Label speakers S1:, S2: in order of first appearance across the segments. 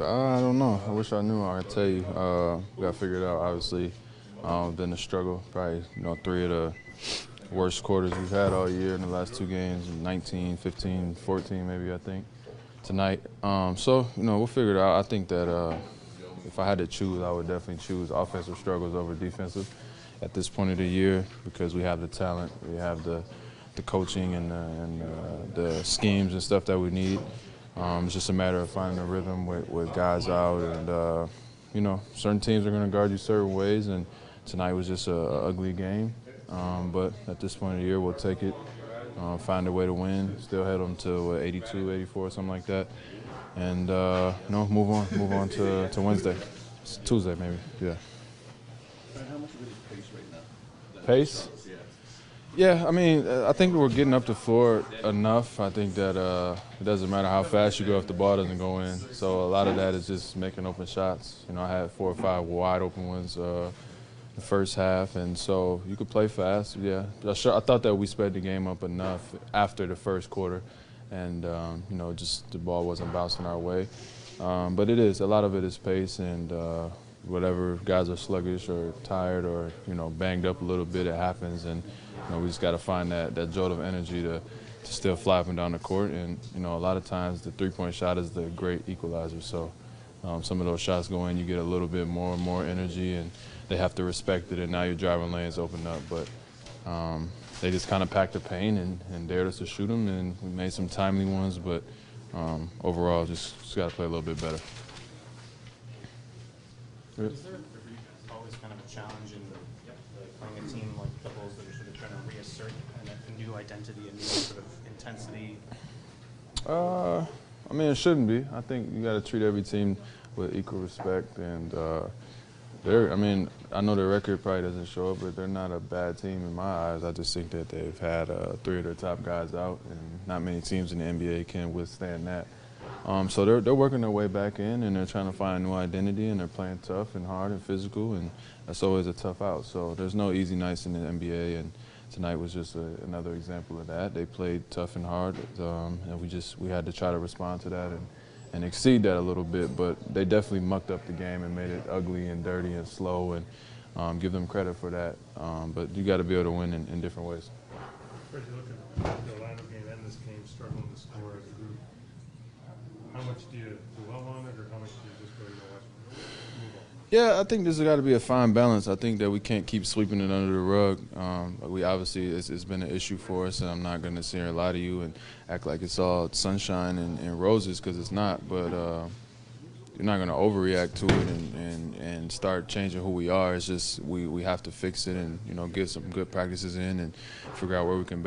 S1: I don't know. I wish I knew. I could tell you. We got to figure it out, obviously. Been a struggle. Probably, 3 of the worst quarters we've had all year in the last 2 games, 19, 15, 14 maybe, I think, tonight. We'll figure it out. I think that if I had to choose, I would definitely choose offensive struggles over defensive at this point of the year because we have the talent, we have the coaching and the schemes and stuff that we need. It's just a matter of finding a rhythm with guys out, and certain teams are going to guard you certain ways, and tonight was just an ugly game. But at this point of the year, we'll take it, find a way to win, still head them to 82, 84, something like that, and move on to Wednesday, Tuesday maybe, yeah.
S2: How much of it is pace right now?
S1: Pace? Yeah, I think we're getting up the floor enough. I think that it doesn't matter how fast you go if the ball doesn't go in. So a lot of that is just making open shots. I had 4 or 5 wide open ones the first half, and so you could play fast. Yeah, I thought that we sped the game up enough after the first quarter, and just the ball wasn't bouncing our way. But a lot of it is pace, and whatever guys are sluggish or tired or banged up a little bit, it happens, and we just got to find that jolt of energy to still fly up and down the court. And a lot of times the 3-point shot is the great equalizer. So some of those shots go in, you get a little bit more and more energy, and they have to respect it. And now your driving lanes open up, but they just kind of packed the paint and dared us to shoot them, and we made some timely ones. But overall, just got to play a little bit better.
S3: Is there always kind of a challenge in playing a team like the Bulls that are sort of trying to reassert a new identity, a new sort of intensity?
S1: It shouldn't be. I think you got to treat every team with equal respect, and I know their record probably doesn't show up, but they're not a bad team in my eyes. I just think that they've had 3 of their top guys out, and not many teams in the NBA can withstand that. So they're working their way back in, and they're trying to find a new identity, and they're playing tough and hard and physical, and that's always a tough out. So there's no easy nights in the NBA, and tonight was just another example of that. They played tough and hard, and we had to try to respond to that and exceed that a little bit. But they definitely mucked up the game and made it ugly and dirty and slow, and give them credit for that. But you got to be able to win in different ways.
S4: Fred, you look at the Orlando game and this game, struggling to score as a group. How much do you dwell on it, or how much do you just go, move on?
S1: Yeah, I think there's got to be a fine balance. I think that we can't keep sweeping it under the rug. We obviously, it's been an issue for us, and I'm not going to sit here and lie to you and act like it's all sunshine and roses, because it's not. But you're not going to overreact to it and start changing who we are. It's just we have to fix it and get some good practices in and figure out where we can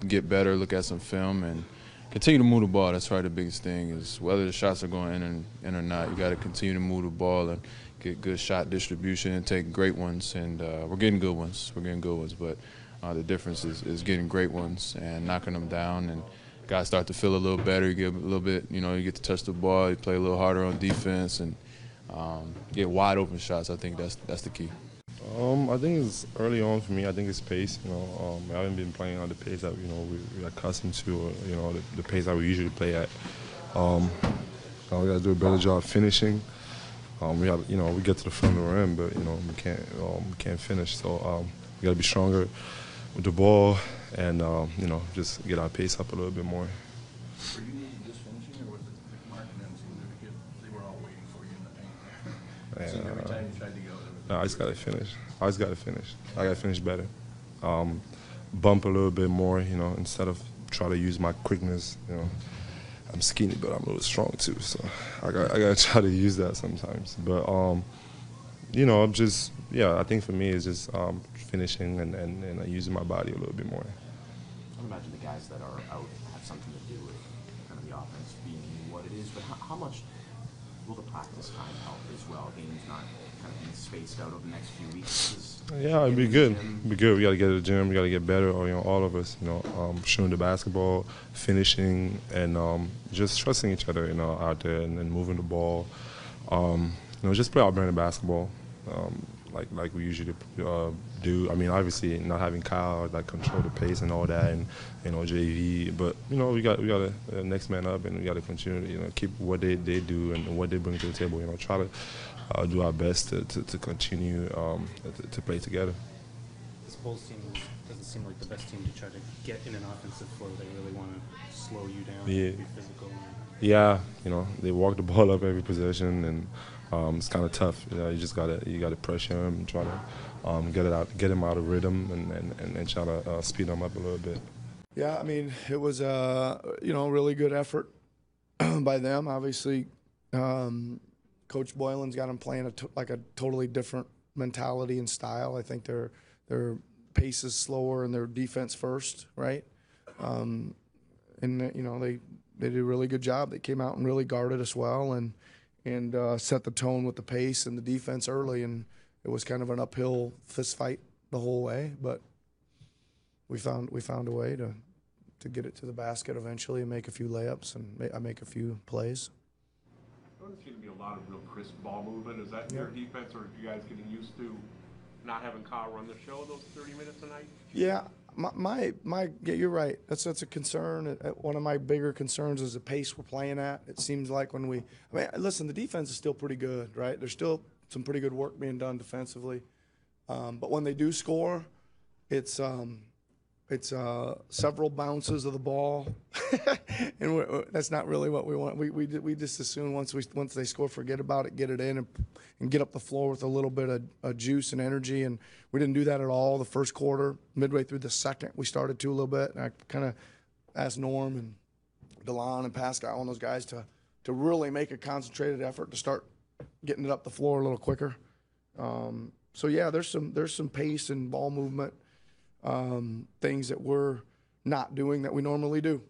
S1: get better, look at some film, and continue to move the ball. That's probably the biggest thing, is whether the shots are going in or not. You got to continue to move the ball and get good shot distribution and take great ones. And we're getting good ones. But the difference is getting great ones and knocking them down. And guys start to feel a little better. You get a little bit, you get to touch the ball. You play a little harder on defense and get wide open shots. I think that's the key.
S5: I think it's early on for me. I think it's pace. I haven't been playing on the pace that we're accustomed to. The pace that we usually play at. We got to do a better job finishing. We get to the front of the rim, but we can't finish. So we got to be stronger with the ball and just get our pace up a little bit more.
S2: Were you just finishing, or was it Mark and them seemed they were all waiting for you in the paint? So every time you tried to go.
S5: No, I just got to finish. I got to finish better. Bump a little bit more, instead of try to use my quickness. I'm skinny, but I'm a little strong too, so I got to try to use that sometimes. But I think for me it's just finishing and using my body a little bit more.
S6: I imagine the guys that are out have something to do with kind of the offense being what it is. But how much will the practice time help as well? Games not kind of being spaced out over the next few weeks.
S5: Yeah, it'd be good. We got to get to the gym. We got to get better. All of us. Shooting the basketball, finishing, and just trusting each other. Out there and moving the ball. Just play our brand of basketball. like we usually do. I mean, obviously not having Kyle that control the pace and all that, and JV. But we got to next man up, and we got to continue to keep what they do and what they bring to the table. Try to do our best to continue to play together.
S3: This Bulls team doesn't seem like the best team to try to get in an offensive flow. They really want to slow you down,
S5: Yeah.
S3: be physical.
S5: Yeah, they walk the ball up every possession, and it's kind of tough. You just gotta pressure him and try to get him out of rhythm, and try to speed him up a little bit.
S7: Yeah, I mean, it was a really good effort by them. Obviously, Coach Boylan's got them playing like a totally different mentality and style. I think their pace is slower and their defense first, right? And they did a really good job. They came out and really guarded us well and set the tone with the pace and the defense early. And it was kind of an uphill fist fight the whole way, but we found a way to get it to the basket eventually and make a few layups and I make a few plays.
S8: There doesn't seem to be a lot of real crisp ball movement. Is that your defense, or are you guys getting used to not having Kyle run the show those 30 minutes a night?
S7: Yeah, yeah, you're right. That's a concern. One of my bigger concerns is the pace we're playing at. It seems like listen, the defense is still pretty good, right? There's still some pretty good work being done defensively, but when they do score, it's several bounces of the ball, and that's not really what we want. We just assume once they score, forget about it, get it in, and get up the floor with a little bit of juice and energy. And we didn't do that at all the first quarter. Midway through the second, we started to a little bit. And I kind of asked Norm and DeLon and Pascal and those guys to really make a concentrated effort to start getting it up the floor a little quicker. So yeah, there's some pace and ball movement. Things that we're not doing that we normally do.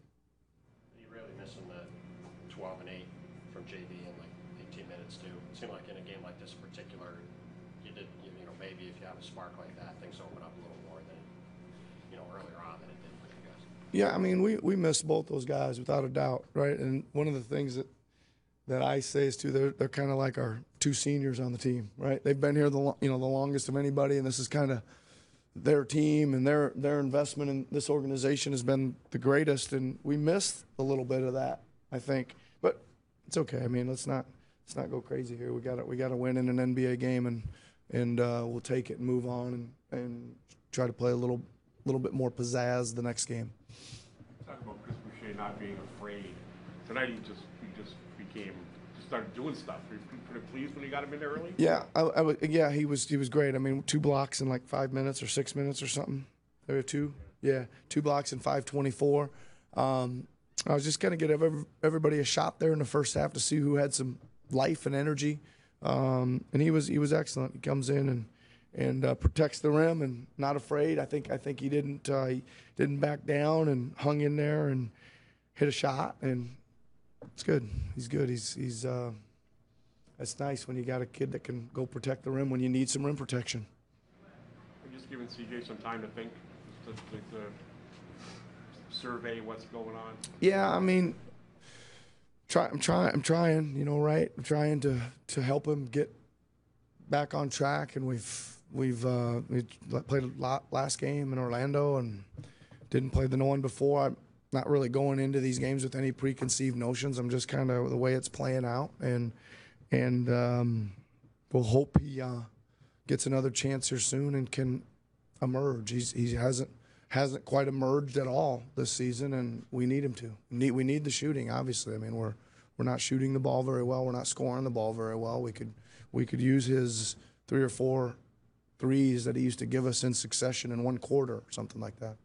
S9: You're really missing the 12 and 8 from JV in like 18 minutes too. It seemed like in a game like this in particular, maybe if you have a spark like that, things open up a little more than earlier on than it did for you guys.
S7: Yeah, I mean we missed both those guys without a doubt, right? And one of the things that I say is too, they're kind of like our two seniors on the team, right? They've been here the longest of anybody, and this is kind of their team, and their investment in this organization has been the greatest, and we missed a little bit of that, I think. But it's okay. I mean, let's not go crazy here. We got to win in an NBA game, and we'll take it and move on and try to play a little bit more pizzazz the next game.
S8: Talk about Chris Boucher not being afraid. Tonight he just started doing stuff. Were you pretty pleased when you got him in there early?
S7: Yeah, he was great. I mean, 2 blocks in like 5 minutes or 6 minutes or something. There were 2. Yeah, 2 blocks in 5:24. I was just gonna get everybody a shot there in the first half to see who had some life and energy, and he was excellent. He comes in and protects the rim and not afraid. I think he didn't back down and hung in there and hit a shot, and it's good. He's good. He's that's nice when you got a kid that can go protect the rim when you need some rim protection.
S8: I'm just giving CJ some time to think, to survey what's going on.
S7: Yeah, I mean, I'm trying. Right? I'm trying to help him get back on track, and we played a lot last game in Orlando and didn't play the one before. I'm not really going into these games with any preconceived notions. I'm just kind of the way it's playing out, and we'll hope he gets another chance here soon and can emerge. He hasn't quite emerged at all this season, and we need him to. We need the shooting, obviously. I mean, we're not shooting the ball very well. We're not scoring the ball very well. We could use his 3 or 4 threes that he used to give us in succession in one quarter, something like that.